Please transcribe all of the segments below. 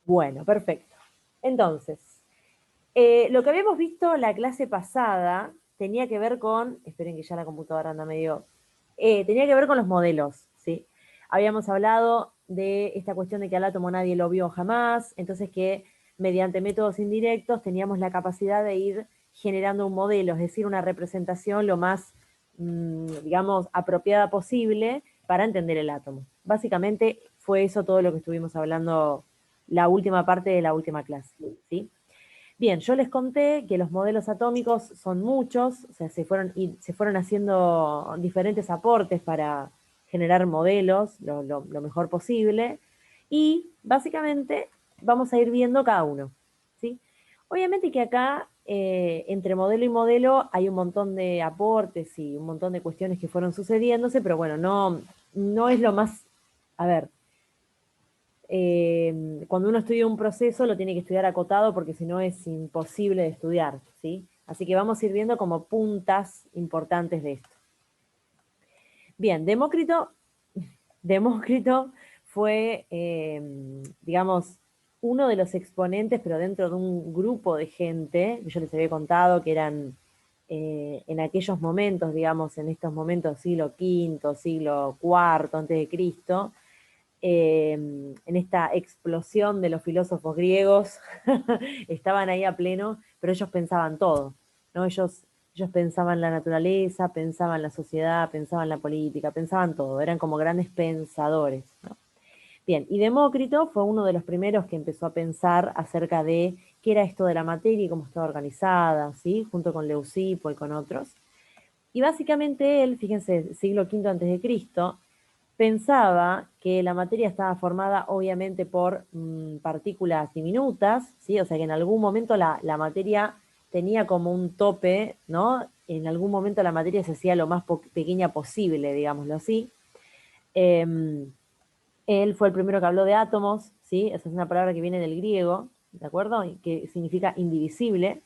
Bueno, perfecto. Entonces, lo que habíamos visto la clase pasada tenía que ver con, esperen que ya la computadora anda medio, tenía que ver con los modelos, ¿sí? Habíamos hablado de esta cuestión de que al átomo nadie lo vio jamás, entonces que mediante métodos indirectos teníamos la capacidad de ir generando un modelo, es decir, una representación lo más, digamos, apropiada posible para entender el átomo. Básicamente fue eso todo lo que estuvimos hablando la última parte de la última clase, ¿sí? Bien, yo les conté que los modelos atómicos son muchos, o sea, se fueron haciendo diferentes aportes para generar modelos lo mejor posible, y básicamente vamos a ir viendo cada uno, ¿sí? Obviamente que acá, entre modelo y modelo, hay un montón de aportes y un montón de cuestiones que fueron sucediéndose, pero bueno, no es lo más, a ver, cuando uno estudia un proceso lo tiene que estudiar acotado porque si no es imposible de estudiar, ¿sí? Así que vamos a ir viendo como puntas importantes de esto. Bien, Demócrito fue, digamos, uno de los exponentes, pero dentro de un grupo de gente, que yo les había contado que eran en aquellos momentos, digamos, en estos momentos siglo V, siglo IV antes de Cristo, en esta explosión de los filósofos griegos, estaban ahí a pleno, pero ellos pensaban todo, ¿no? Ellos pensaban la naturaleza, pensaban la sociedad, pensaban la política, pensaban todo, eran como grandes pensadores, ¿no? Bien, y Demócrito fue uno de los primeros que empezó a pensar acerca de qué era esto de la materia y cómo estaba organizada, ¿sí? Junto con Leucipo y con otros. Y básicamente él, fíjense, siglo V antes de Cristo, pensaba que la materia estaba formada obviamente por partículas diminutas, ¿sí? O sea que en algún momento la materia tenía como un tope, ¿no? En algún momento la materia se hacía lo más pequeña posible, digámoslo así. Eh, Él fue el primero que habló de átomos, ¿sí? Esa es una palabra que viene del griego, ¿de acuerdo? Y que significa indivisible.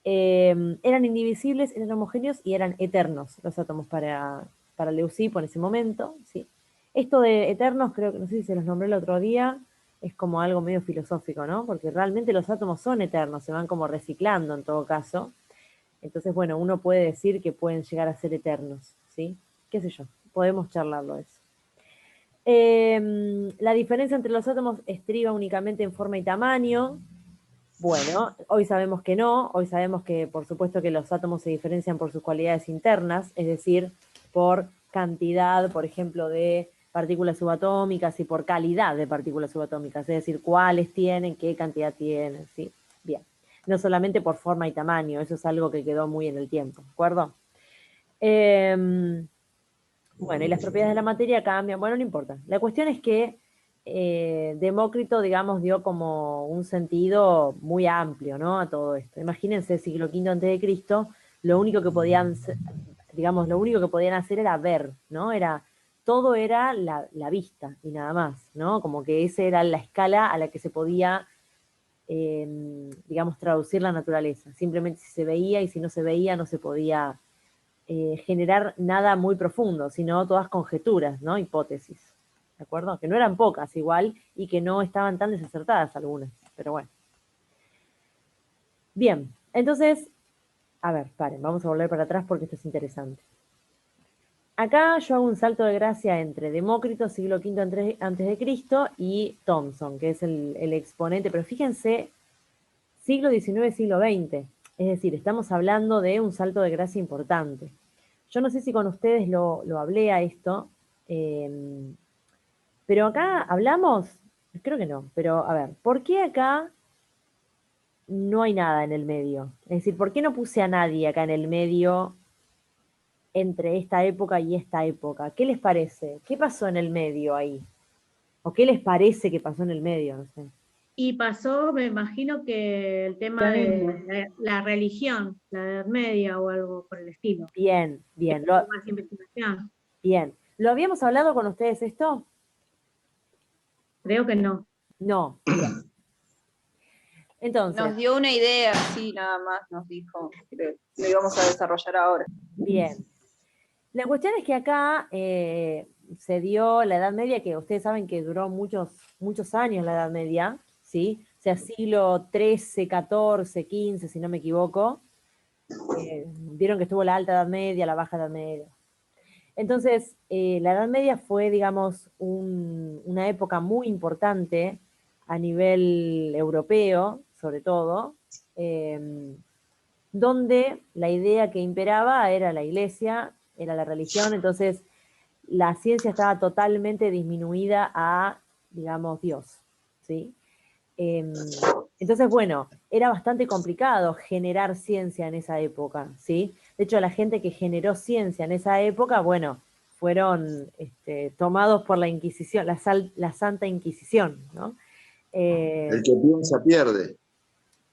Eran indivisibles, eran homogéneos y eran eternos los átomos para Leucipo en ese momento, ¿sí? Esto de eternos, creo que no sé si se los nombré el otro día, es como algo medio filosófico, ¿no? Porque realmente los átomos son eternos, se van como reciclando en todo caso. Entonces, bueno, uno puede decir que pueden llegar a ser eternos, ¿sí? ¿Qué sé yo? Podemos charlarlo eso. La diferencia entre los átomos estriba únicamente en forma y tamaño. Bueno, hoy sabemos que no, hoy sabemos que por supuesto que los átomos se diferencian por sus cualidades internas, es decir, por cantidad, por ejemplo, de partículas subatómicas y por calidad de partículas subatómicas, es decir, cuáles tienen, qué cantidad tienen, ¿sí? Bien, no solamente por forma y tamaño, eso es algo que quedó muy en el tiempo, ¿de acuerdo? Bueno, y las propiedades de la materia cambian, bueno, no importa. La cuestión es que Demócrito, digamos, dio como un sentido muy amplio, ¿no? A todo esto. Imagínense, siglo V antes de Cristo, lo único que podían, digamos, lo único que podían hacer era ver, ¿no? Todo era la vista y nada más, ¿no? Como que esa era la escala a la que se podía, digamos, traducir la naturaleza. Simplemente si se veía y si no se veía no se podía generar nada muy profundo, sino todas conjeturas, ¿no? Hipótesis, ¿de acuerdo? Que no eran pocas igual y que no estaban tan desacertadas algunas, pero bueno. Bien, entonces, a ver, paren, vamos a volver para atrás porque esto es interesante. Acá yo hago un salto de gracia entre Demócrito, siglo V antes de Cristo, y Thomson, que es el exponente, pero fíjense, siglo XIX, siglo XX, es decir, estamos hablando de un salto de gracia importante. Yo no sé si con ustedes lo hablé a esto, eh, pero acá hablamos, creo que no, pero a ver, ¿por qué acá no hay nada en el medio? Es decir, ¿por qué no puse a nadie acá en el medio entre esta época y esta época? ¿Qué les parece? ¿Qué pasó en el medio ahí? ¿O qué les parece que pasó en el medio? No sé. Y pasó, me imagino que el tema de la religión, la Edad Media o algo por el estilo. Bien, bien, Más investigación. bien. ¿Lo habíamos hablado con ustedes esto? Creo que no. No, bien. Entonces, Nos dio una idea, sí, nada más nos dijo que lo íbamos a desarrollar ahora. bien. La cuestión es que acá se dio la Edad Media, que ustedes saben que duró muchos, muchos años la Edad Media, ¿sí? O sea, siglo XIII, XIV, XV, si no me equivoco. Vieron que estuvo la Alta Edad Media, la Baja Edad Media. Entonces, la Edad Media fue, digamos, una época muy importante a nivel europeo, sobre todo, donde la idea que imperaba era la iglesia, era la religión, entonces la ciencia estaba totalmente disminuida a, digamos, Dios, ¿sí? Entonces, bueno, era bastante complicado generar ciencia en esa época, ¿sí? De hecho, la gente que generó ciencia en esa época, bueno, fueron tomados por la Inquisición, la Santa Inquisición, ¿no? El que piensa pierde.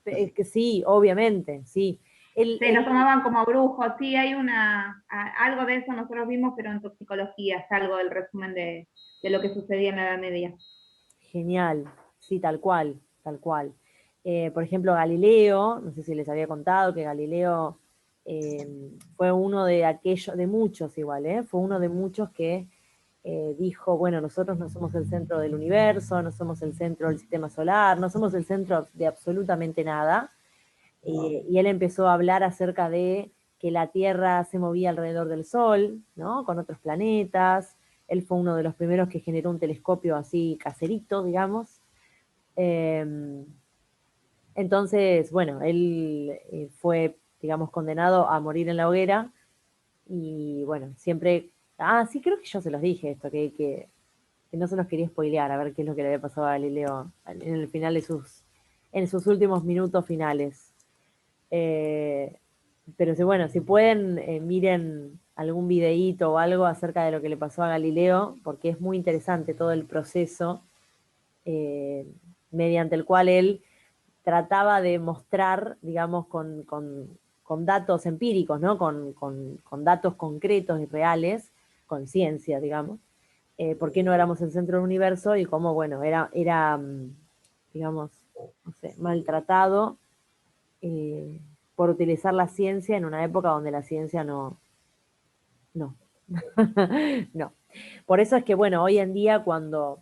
Que sí, obviamente, sí. Se los tomaban como brujos, sí, hay algo de eso nosotros vimos, pero en toxicología, es algo del resumen de lo que sucedía en la Edad Media. Genial, sí, tal cual, tal cual. Por ejemplo, Galileo, no sé si les había contado que Galileo fue uno de aquellos, de muchos igual, fue uno de muchos que dijo, bueno, nosotros no somos el centro del universo, no somos el centro del sistema solar, no somos el centro de absolutamente nada. Y él empezó a hablar acerca de que la Tierra se movía alrededor del Sol, ¿no? Con otros planetas. Él fue uno de los primeros que generó un telescopio así caserito, digamos. Entonces, bueno, él fue, digamos, condenado a morir en la hoguera. Y bueno, siempre... Ah, sí, creo que yo se los dije esto, que no se los quería spoilear, a ver qué es lo que le había pasado a Galileo en el final de en sus últimos minutos finales. Pero bueno, si pueden, miren algún videíto o algo acerca de lo que le pasó a Galileo, porque es muy interesante todo el proceso mediante el cual él trataba de mostrar, digamos, con datos empíricos, ¿no? Con datos concretos y reales, con ciencia, digamos, por qué no éramos el centro del universo y cómo, bueno, era digamos, no sé, maltratado por utilizar la ciencia en una época donde la ciencia no. No. Por eso es que, bueno, hoy en día cuando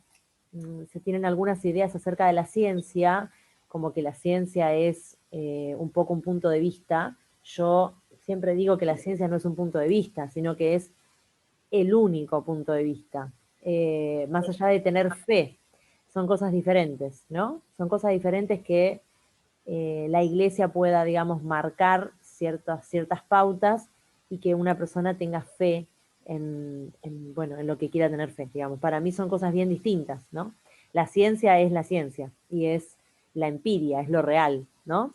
se tienen algunas ideas acerca de la ciencia, como que la ciencia es un poco un punto de vista, yo siempre digo que la ciencia no es un punto de vista, sino que es el único punto de vista. Más allá de tener fe, son cosas diferentes, ¿no? Son cosas diferentes que la iglesia pueda, digamos, marcar ciertas pautas y que una persona tenga fe bueno, en lo que quiera tener fe, digamos. Para mí son cosas bien distintas, ¿no? La ciencia es la ciencia y es la empiria, es lo real, ¿no?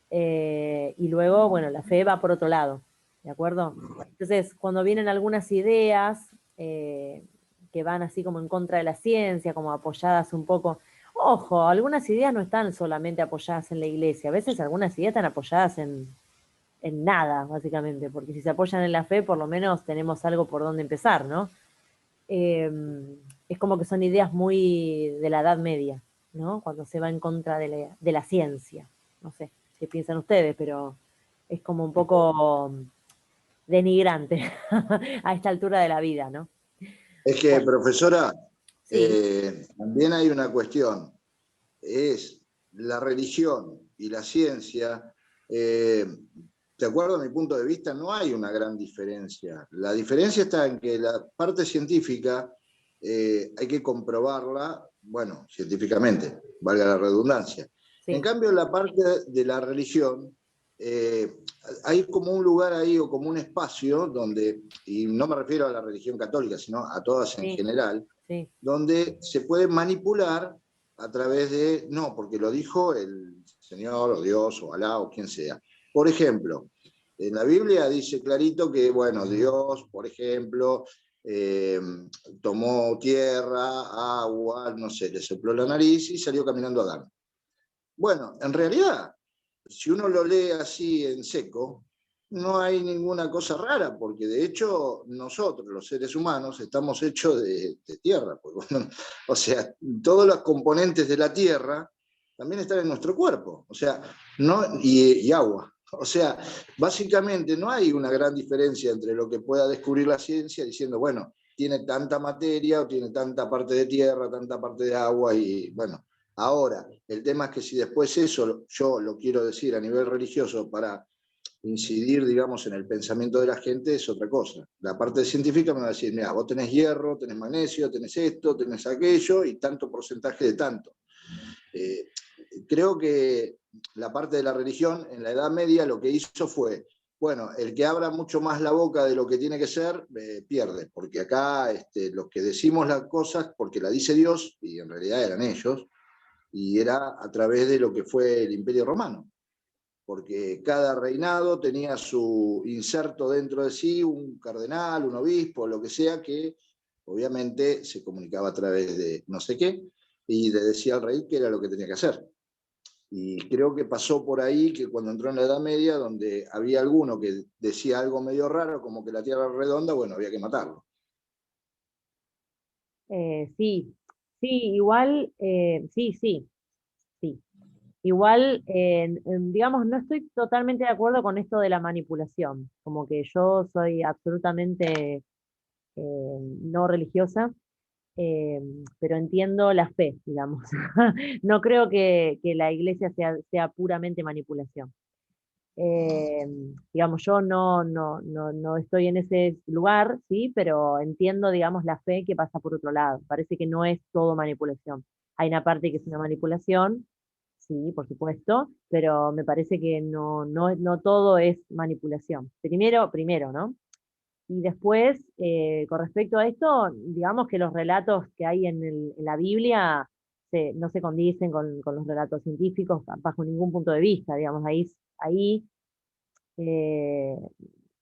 Y luego, bueno, la fe va por otro lado, ¿de acuerdo? Entonces, cuando vienen algunas ideas que van así como en contra de la ciencia, como apoyadas un poco. Ojo, algunas ideas no están solamente apoyadas en la iglesia, a veces algunas ideas están apoyadas en nada, básicamente, porque si se apoyan en la fe, por lo menos tenemos algo por donde empezar, ¿no? Es como que son ideas muy de la Edad Media, ¿no? Cuando se va en contra de la ciencia. No sé qué piensan ustedes, pero es como un poco denigrante a esta altura de la vida, ¿no? Es que, profesora, Sí. también hay una cuestión, es la religión y la ciencia, de acuerdo a mi punto de vista, no hay una gran diferencia. La diferencia está en que la parte científica hay que comprobarla, bueno, científicamente, valga la redundancia. Sí. En cambio, la parte de la religión, hay como un lugar ahí o como un espacio donde, y no me refiero a la religión católica, sino a todas en general, donde se puede manipular a través de, no, porque lo dijo el Señor o Dios o Alá o quien sea. Por ejemplo, en la Biblia dice clarito que, bueno, Dios, por ejemplo, tomó tierra, agua, no sé, le sopló la nariz y salió caminando a Adán. Bueno, en realidad, si uno lo lee así en seco, no hay ninguna cosa rara, porque de hecho nosotros, los seres humanos, estamos hechos de tierra. Pues, bueno, o sea, todos los componentes de la tierra también están en nuestro cuerpo, o sea, y agua. O sea, básicamente no hay una gran diferencia entre lo que pueda descubrir la ciencia diciendo, bueno, tiene tanta materia o tiene tanta parte de tierra, tanta parte de agua y, bueno, Ahora, el tema es que si después eso yo lo quiero decir a nivel religioso para incidir, digamos, en el pensamiento de la gente, es otra cosa. La parte científica me va a decir, mira, vos tenés hierro, tenés magnesio, tenés esto, tenés aquello, y tanto porcentaje de tanto. Creo que la parte de la religión en la Edad Media lo que hizo fue, bueno, el que abra mucho más la boca de lo que tiene que ser, pierde, porque acá los que decimos las cosas, porque la dice Dios, y en realidad eran ellos, y era a través de lo que fue el Imperio Romano, porque cada reinado tenía su inserto dentro de sí, un cardenal, un obispo, lo que sea, que obviamente se comunicaba a través de no sé qué, y le decía al rey qué era lo que tenía que hacer. Y creo que pasó por ahí que cuando entró en la Edad Media, donde había alguno que decía algo medio raro, como que la Tierra era redonda, bueno, había que matarlo. Sí, sí, igual, sí, sí, sí. Igual, digamos, no estoy totalmente de acuerdo con esto de la manipulación, como que yo soy absolutamente no religiosa, eh, pero entiendo la fe, digamos. No creo que la iglesia sea puramente manipulación. Eh, digamos, yo no estoy en ese lugar, ¿sí? Pero entiendo, digamos, la fe que pasa por otro lado. Parece que no es todo manipulación. Hay una parte que es una manipulación, sí, por supuesto, pero me parece que no todo es manipulación. Primero, ¿no? Y después, con respecto a esto, digamos que los relatos que hay en la Biblia no se condicen con los relatos científicos bajo ningún punto de vista, digamos, ahí eh,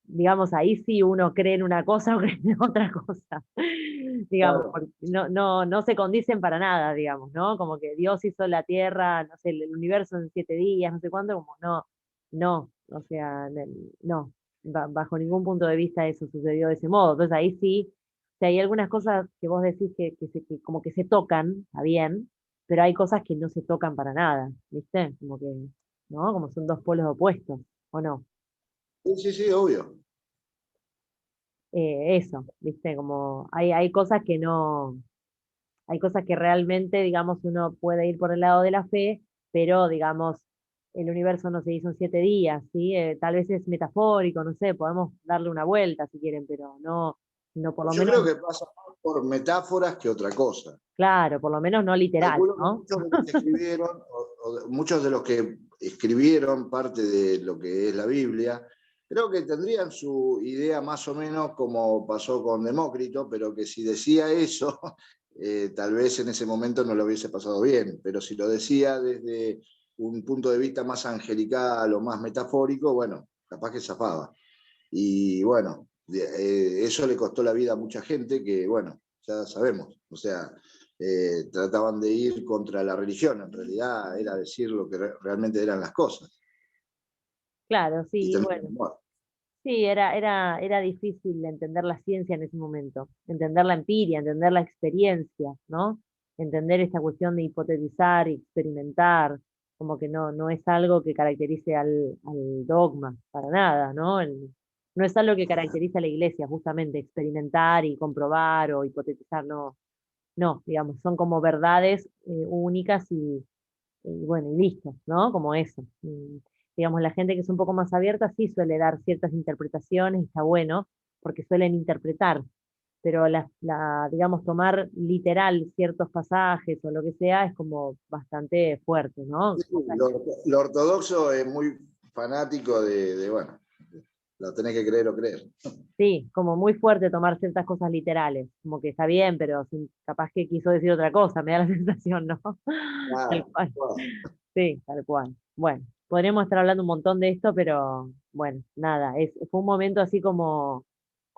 digamos, ahí sí uno cree en una cosa o cree en otra cosa, digamos, Claro. porque no se condicen para nada, digamos, ¿no? Como que Dios hizo la tierra, no sé, el universo en 7 días, no sé cuánto, como no, o sea, no, bajo ningún punto de vista eso sucedió de ese modo. Entonces ahí sí, si hay algunas cosas que vos decís que como que se tocan, está bien, pero hay cosas que no se tocan para nada, ¿viste? Como que, ¿no? Como son dos polos opuestos, ¿o no? Sí, sí, sí, obvio. Eso, ¿viste? Como hay cosas que no, hay cosas que realmente, digamos, uno puede ir por el lado de la fe, pero, digamos, el universo no se hizo en 7 días, ¿sí? Tal vez es metafórico, no sé, podemos darle una vuelta si quieren, pero no por lo Yo menos, creo que pasa más por metáforas que otra cosa. claro, por lo menos no literal, Calculo que ¿no? muchos de los que escribieron, muchos de los que escribieron parte de lo que es la Biblia, creo que tendrían su idea más o menos como pasó con Demócrito, pero que si decía eso, tal vez en ese momento no lo hubiese pasado bien, pero si lo decía desde un punto de vista más angelical o más metafórico, bueno, capaz que zafaba. Y bueno, eso le costó la vida a mucha gente que, bueno, ya sabemos, o sea, trataban de ir contra la religión, en realidad era decir lo que realmente eran las cosas. Claro, Y sí, terminaron bueno. muertos. Sí, era difícil entender la ciencia en ese momento, entender la empiria, entender la experiencia, ¿no? Entender esta cuestión de hipotetizar y experimentar, como que no es algo que caracterice al dogma, para nada, ¿no? No es algo que caracteriza a la iglesia, justamente, experimentar y comprobar o hipotetizar, no, digamos, son como verdades únicas y bueno, y listo, ¿no? Como eso. Digamos, la gente que es un poco más abierta sí suele dar ciertas interpretaciones, y está bueno, porque suelen interpretar, pero digamos, tomar literal ciertos pasajes o lo que sea es como bastante fuerte, ¿no? Lo ortodoxo es muy fanático bueno, lo tenés que creer o creer. Sí, como muy fuerte tomar ciertas cosas literales, como que está bien, pero capaz que quiso decir otra cosa, me da la sensación, ¿no? Tal Claro, cual. claro. Sí, tal cual. Bueno, podríamos estar hablando un montón de esto, pero bueno, nada, fue un momento así como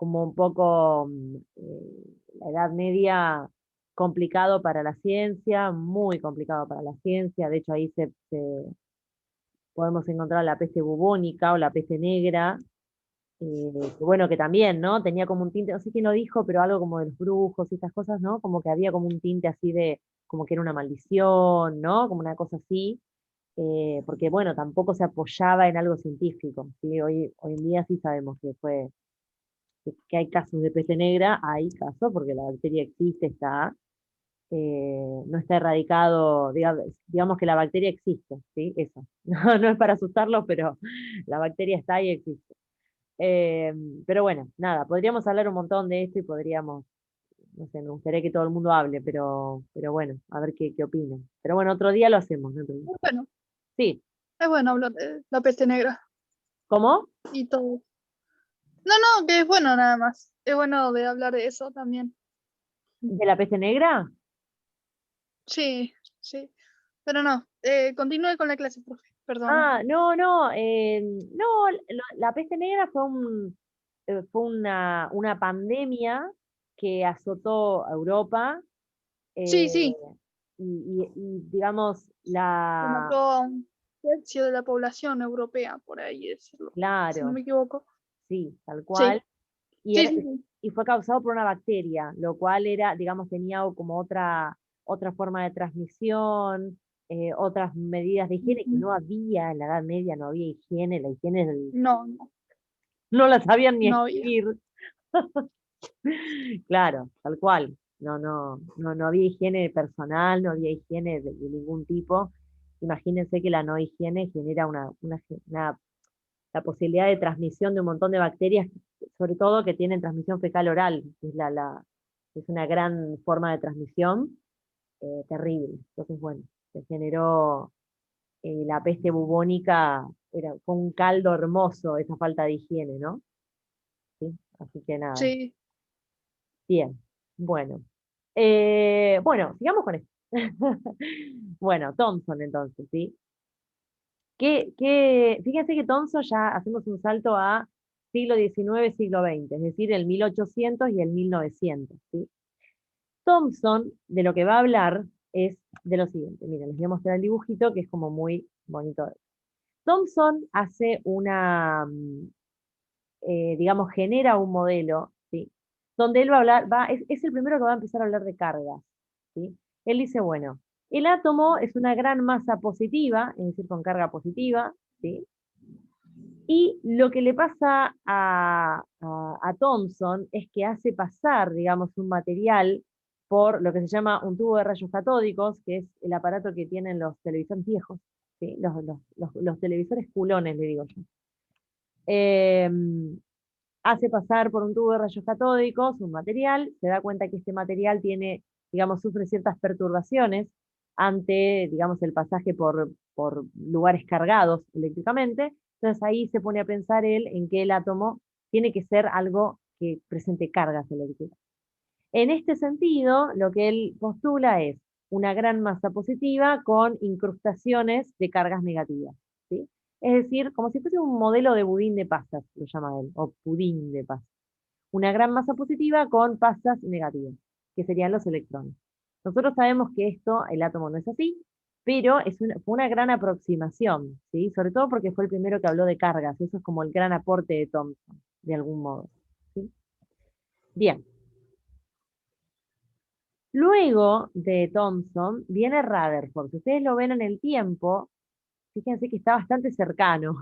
un poco la Edad Media complicado para la ciencia, muy complicado para la ciencia. De hecho, ahí podemos encontrar la peste bubónica o la peste negra, que bueno, que también, ¿no? Tenía como un tinte, no sé quién lo dijo, pero algo como de los brujos y estas cosas, ¿no? Como que había como un tinte así de, como que era una maldición, ¿no? Como una cosa así porque bueno, tampoco se apoyaba en algo científico, ¿sí? Hoy en día sí sabemos que hay casos de peste negra, hay casos porque la bacteria existe, está, no está erradicado, digamos que la bacteria existe, ¿sí? Eso. No, no es para asustarlos, pero la bacteria está y existe. Eh, pero bueno, nada, podríamos hablar un montón de esto y podríamos, no sé, me gustaría que todo el mundo hable, pero bueno, a ver qué opinan. Pero bueno, otro día lo hacemos, ¿no? Bueno, Sí, es bueno hablar de la peste negra ¿cómo? y todo. No, no, que es bueno nada más. Es bueno de hablar de eso también. ¿De la peste negra? Sí, sí. Pero no, continúe con la clase, profe. Perdón. Ah, no, no, no, la peste negra fue una pandemia que azotó a Europa, Sí, eh, sí. y, digamos, Que mató a un tercio de la población europea, por ahí decirlo. Si no claro, me equivoco. sí, tal Sí, cual, y, sí, era, sí, sí. y fue causado por una bacteria, lo cual era, digamos, tenía como otra forma de transmisión, otras medidas de higiene que Ujú. no había en la Edad Media, no había higiene, la higiene No, no, no la sabían ni no había. escribir. Claro, tal cual. No había higiene personal, no había higiene de ningún tipo. Imagínense que la no higiene genera la posibilidad de transmisión de un montón de bacterias, sobre todo que tienen transmisión fecal oral, que es una gran forma de transmisión, terrible. Entonces, bueno, se generó la peste bubónica, fue un caldo hermoso esa falta de higiene, ¿no? ¿Sí? Así que nada. Sí. Bien, bueno. Bueno, sigamos con esto. Bueno, Thomson entonces, ¿sí? Fíjense que Thomson ya hacemos un salto a siglo XIX, siglo XX, es decir, el 1800 y el 1900, ¿sí? Thomson, de lo que va a hablar, es de lo siguiente. Miren, les voy a mostrar el dibujito que es como muy bonito. Thomson hace digamos, genera un modelo, ¿sí? Donde él va a hablar, es el primero que va a empezar a hablar de cargas, ¿sí? Él dice, bueno, el átomo es una gran masa positiva, es decir, con carga positiva, ¿sí? Y lo que le pasa a Thomson es que hace pasar, digamos, un material por lo que se llama un tubo de rayos catódicos, que es el aparato que tienen los televisores viejos, ¿sí? Los televisores culones, le digo yo. Eh, Hace pasar por un tubo de rayos catódicos un material, se da cuenta que este material tiene, digamos, sufre ciertas perturbaciones ante, digamos, el pasaje por lugares cargados eléctricamente. Entonces ahí se pone a pensar él en que el átomo tiene que ser algo que presente cargas eléctricas. En este sentido, lo que él postula es una gran masa positiva con incrustaciones de cargas negativas, ¿sí? Es decir, como si fuese un modelo de budín de pasas, lo llama él, o pudín de pasas. Una gran masa positiva con pasas negativas, que serían los electrones. Nosotros sabemos que esto, el átomo no es así, pero fue una gran aproximación, ¿sí? Sobre todo porque fue el primero que habló de cargas, eso es como el gran aporte de Thomson, de algún modo, ¿sí? Bien. Luego de Thomson viene Rutherford. Si ustedes lo ven en el tiempo, fíjense que está bastante cercano,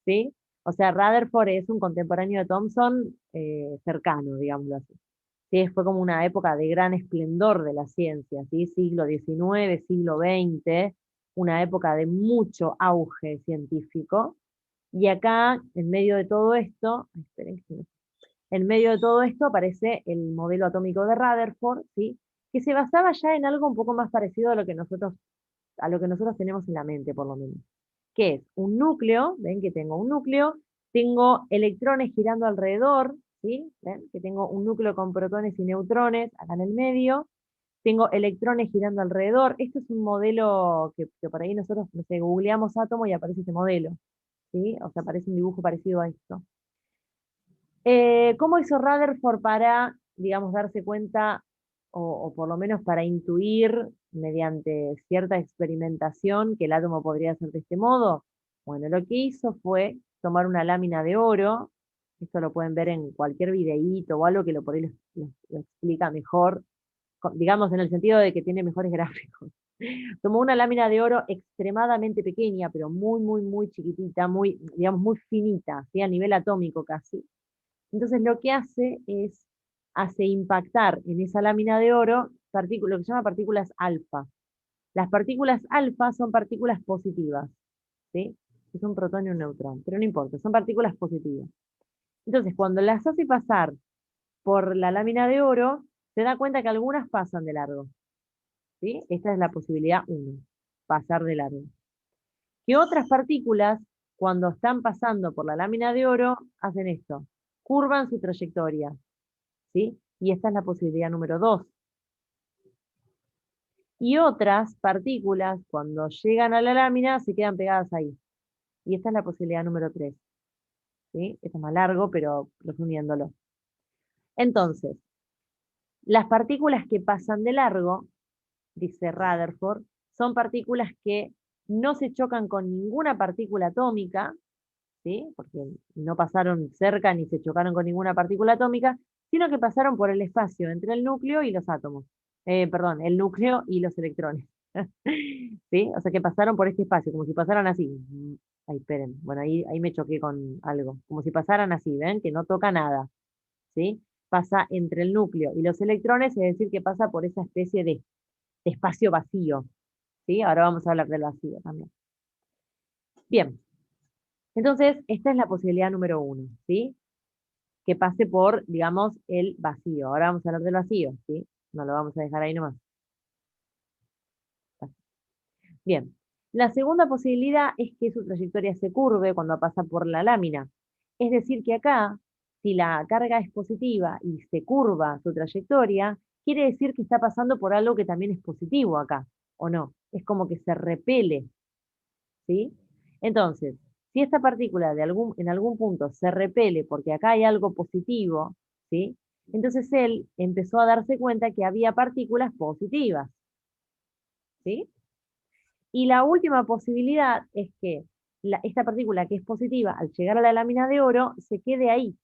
¿sí? O sea, Rutherford es un contemporáneo de Thomson, cercano, digámoslo así. Sí, fue como una época de gran esplendor de la ciencia, ¿sí? Siglo XIX, siglo XX, una época de mucho auge científico. Y acá, en medio de todo esto, esperen que se me en medio de todo esto aparece el modelo atómico de Rutherford, ¿sí? Que se basaba ya en algo un poco más parecido a lo que nosotros tenemos en la mente, por lo menos. Que es un núcleo, ven que tengo un núcleo, tengo electrones girando alrededor, ¿sí? ¿Ven? Que tengo un núcleo con protones y neutrones acá en el medio, tengo electrones girando alrededor. Esto es un modelo que por ahí nosotros, no sé, googleamos átomo y aparece ese modelo, ¿sí? O sea, aparece un dibujo parecido a esto. ¿Cómo hizo Rutherford para, digamos, darse cuenta, o por lo menos para intuir mediante cierta experimentación que el átomo podría ser de este modo? Bueno, lo que hizo fue tomar una lámina de oro, esto lo pueden ver en cualquier videíto o algo que por ahí lo explica mejor, digamos en el sentido de que tiene mejores gráficos. Tomó una lámina de oro extremadamente pequeña, pero muy, muy, muy chiquitita, muy, digamos, muy finita, ¿sí? A nivel atómico casi. Entonces lo que hace impactar en esa lámina de oro lo que se llama partículas alfa. Las partículas alfa son partículas positivas, ¿sí? Es un protón y un neutrón, pero no importa, son partículas positivas. Entonces, cuando las hace pasar por la lámina de oro, se da cuenta que algunas pasan de largo, ¿sí? Esta es la posibilidad 1, pasar de largo. Que otras partículas, cuando están pasando por la lámina de oro, hacen esto, curvan su trayectoria, ¿sí? Y esta es la posibilidad número 2. Y otras partículas, cuando llegan a la lámina, se quedan pegadas ahí. Y esta es la posibilidad número 3. ¿Sí? Esto es más largo, pero resumiéndolo. Entonces, las partículas que pasan de largo, dice Rutherford, son partículas que no se chocan con ninguna partícula atómica, ¿sí? Porque no pasaron cerca ni se chocaron con ninguna partícula atómica, sino que pasaron por el espacio entre el núcleo y los átomos. Perdón, el núcleo y los electrones. ¿Sí? O sea que pasaron por este espacio, como si pasaran así. Ay, esperen. Bueno, ahí me choqué con algo. Como si pasaran así, ¿ven? Que no toca nada. ¿Sí? Pasa entre el núcleo y los electrones, es decir, que pasa por esa especie de espacio vacío. ¿Sí? Ahora vamos a hablar del vacío también. Bien. Entonces, esta es la posibilidad número 1, ¿sí? Que pase por, digamos, el vacío. Ahora vamos a hablar del vacío, ¿sí? No lo vamos a dejar ahí nomás. Bien. La segunda posibilidad es que su trayectoria se curve cuando pasa por la lámina. Es decir, que acá, si la carga es positiva y se curva su trayectoria, quiere decir que está pasando por algo que también es positivo acá, ¿o no? Es como que se repele, ¿sí? Entonces, si esta partícula en algún punto se repele porque acá hay algo positivo, ¿sí? Entonces él empezó a darse cuenta que había partículas positivas, ¿sí? Y la última posibilidad es que esta partícula que es positiva, al llegar a la lámina de oro, se quede ahí.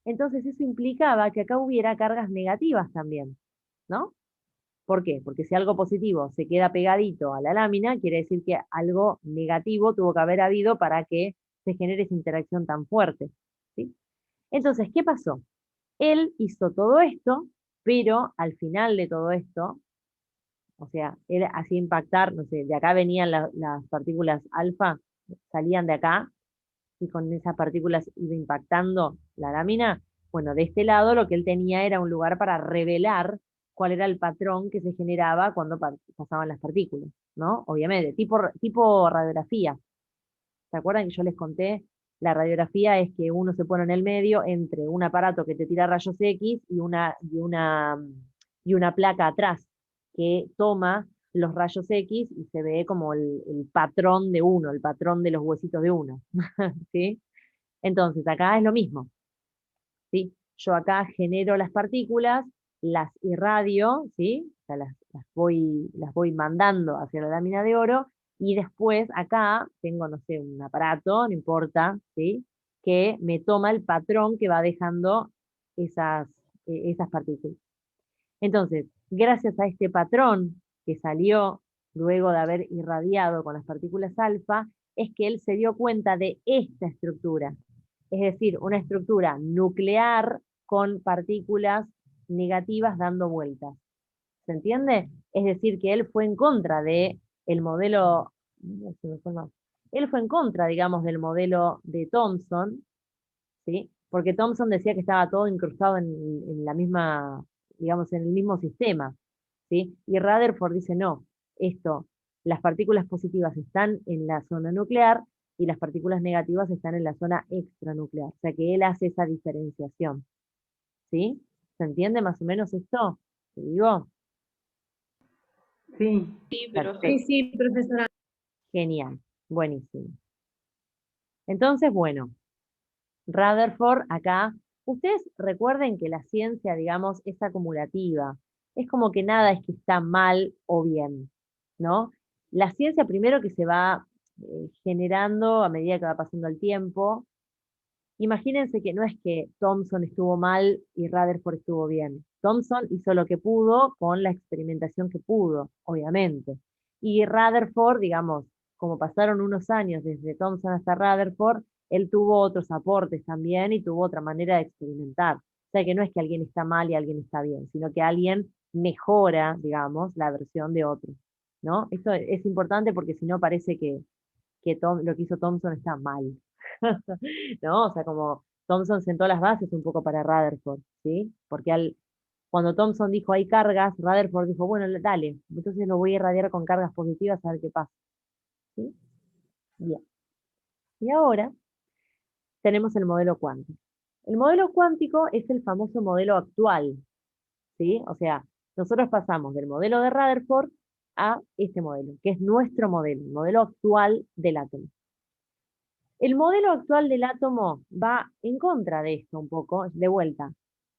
Entonces eso implicaba que acá hubiera cargas negativas también, ¿no? ¿Por qué? Porque si algo positivo se queda pegadito a la lámina, quiere decir que algo negativo tuvo que haber habido para que se genere esa interacción tan fuerte, ¿sí? Entonces, ¿qué pasó? Él hizo todo esto, pero al final de todo esto, o sea, él hacía impactar, no sé, de acá venían las partículas alfa, salían de acá, y con esas partículas iba impactando la lámina. Bueno, de este lado lo que él tenía era un lugar para revelar cuál era el patrón que se generaba cuando pasaban las partículas, ¿no? Obviamente, tipo radiografía. ¿Se acuerdan que yo les conté? La radiografía es que uno se pone en el medio entre un aparato que te tira rayos X y una placa atrás que toma los rayos X y se ve como el patrón de uno, el patrón de los huesitos de uno. ¿Sí? Entonces, acá es lo mismo. ¿Sí? Yo acá genero las partículas, las irradio, ¿sí? O sea, las voy mandando hacia la lámina de oro, y después acá tengo, no sé, un aparato, no importa, ¿sí? Que me toma el patrón que va dejando esas partículas. Entonces, gracias a este patrón que salió luego de haber irradiado con las partículas alfa, es que él se dio cuenta de esta estructura. Es decir, una estructura nuclear con partículas negativas dando vueltas. ¿Se entiende? Es decir, que él fue en contra de el modelo, él fue en contra, digamos, del modelo de Thomson, ¿sí? Porque Thomson decía que estaba todo incrustado en la misma, digamos, en el mismo sistema, ¿sí? Y Rutherford dice, no, las partículas positivas están en la zona nuclear y las partículas negativas están en la zona extranuclear. O sea que él hace esa diferenciación, ¿sí? ¿Se entiende más o menos esto? ¿Te digo? Sí. Sí, pero Perfecto. Sí, profesora. Genial, buenísimo. Entonces, bueno, Rutherford acá, ustedes recuerden que la ciencia, digamos, es acumulativa. Es como que nada es que está mal o bien, ¿no? La ciencia primero que se va generando a medida que va pasando el tiempo. Imagínense que no es que Thomson estuvo mal y Rutherford estuvo bien. Thomson hizo lo que pudo con la experimentación que pudo, obviamente. Y Rutherford, digamos, como pasaron unos años desde Thomson hasta Rutherford, él tuvo otros aportes también y tuvo otra manera de experimentar. O sea que no es que alguien está mal y alguien está bien, sino que alguien mejora, digamos, la versión de otro, ¿no? Esto es importante porque si no parece que lo que hizo Thomson está mal, ¿no? O sea, como Thomson sentó las bases un poco para Rutherford, ¿sí? Porque cuando Thomson dijo hay cargas, Rutherford dijo, bueno, dale, entonces lo voy a irradiar con cargas positivas a ver qué pasa, ¿sí? Bien. Y ahora tenemos el modelo cuántico. El modelo cuántico es el famoso modelo actual, ¿sí? O sea, nosotros pasamos del modelo de Rutherford a este modelo, que es nuestro modelo, el modelo actual del átomo. El modelo actual del átomo va en contra de esto un poco, de vuelta.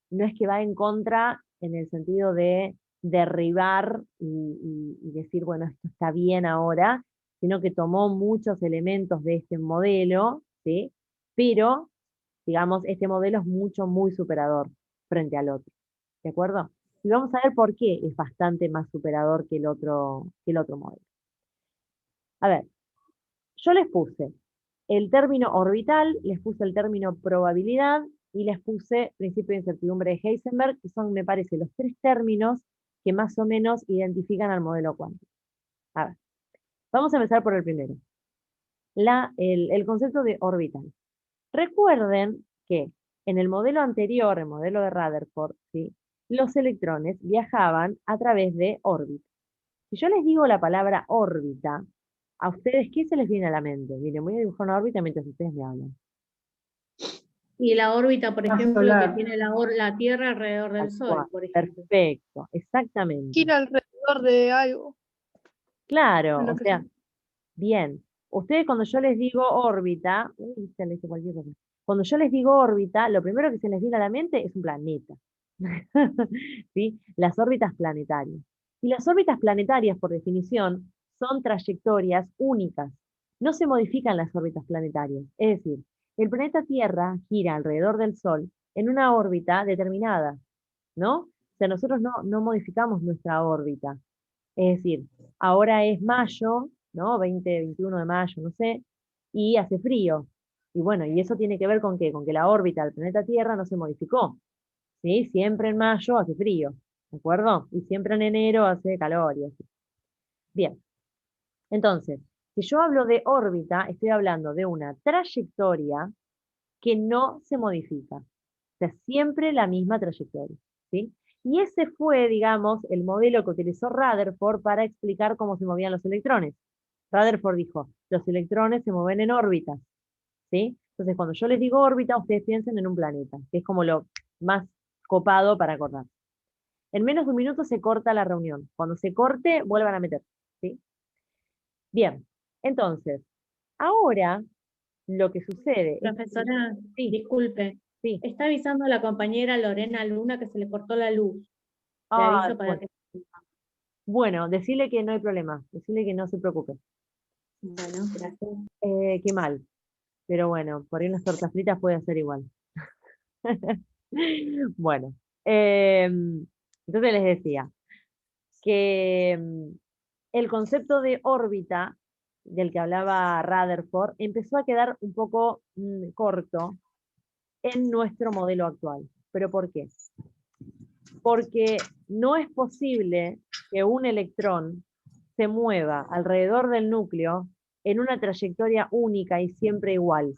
No es que va en contra en el sentido de derribar y decir, bueno, esto está bien ahora, sino que tomó muchos elementos de este modelo, ¿sí? Pero, digamos, este modelo es muy superador frente al otro, ¿de acuerdo? Y vamos a ver por qué es bastante más superador que el otro modelo. A ver, yo les puse el término orbital, les puse el término probabilidad y les puse principio de incertidumbre de Heisenberg, que son, me parece, los tres términos que más o menos identifican al modelo cuántico. A ver, vamos a empezar por el primero. El concepto de orbital. Recuerden que en el modelo anterior, el modelo de Rutherford, ¿sí? Los electrones viajaban a través de órbitas. Si yo les digo la palabra órbita, ¿a ustedes qué se les viene a la mente? Miren, voy a dibujar una órbita mientras ustedes me hablan. Y la órbita, por ejemplo, solar. que tiene la Tierra alrededor del Tal Sol, cual. por ejemplo. Perfecto, exactamente. Gira alrededor de algo. Claro, en lo o que sea, sea. bien. Ustedes cuando yo les digo órbita, se les dice cualquier cosa. Cuando yo les digo órbita, lo primero que se les viene a la mente es un planeta. ¿Sí? Las órbitas planetarias. Y las órbitas planetarias, por definición, son trayectorias únicas. No se modifican las órbitas planetarias. Es decir, el planeta Tierra gira alrededor del Sol en una órbita determinada, ¿no? O sea, nosotros no modificamos nuestra órbita. Es decir, ahora es mayo, ¿no? 21 de mayo, no sé, y hace frío. Y bueno, y eso tiene que ver con qué? Con que la órbita del planeta Tierra no se modificó, ¿sí? Siempre en mayo hace frío, ¿de acuerdo? Y siempre en enero hace calor y así. Bien, entonces, si yo hablo de órbita, estoy hablando de una trayectoria que no se modifica. O sea, siempre la misma trayectoria, ¿sí? Y ese fue, digamos, el modelo que utilizó Rutherford para explicar cómo se movían los electrones. Rutherford dijo, los electrones se mueven en órbitas, ¿sí? Entonces, cuando yo les digo órbita, ustedes piensen en un planeta, que es como lo más copado para acordar. En menos de un minuto se corta la reunión. Cuando se corte, vuelvan a meter, ¿sí? Bien, entonces, ahora lo que sucede es que, Profesora, sí, disculpe, sí. está avisando a la compañera Lorena Luna que se le cortó la luz. Le Ah, aviso para bueno. que... Bueno, decirle que no hay problema, decirle que no se preocupe. Bueno, gracias. Qué mal, pero bueno, por ahí unas tortas fritas puede ser igual. Bueno, entonces les decía que el concepto de órbita del que hablaba Rutherford empezó a quedar un poco corto en nuestro modelo actual. ¿Pero por qué? Porque no es posible que un electrón se mueva alrededor del núcleo en una trayectoria única y siempre igual.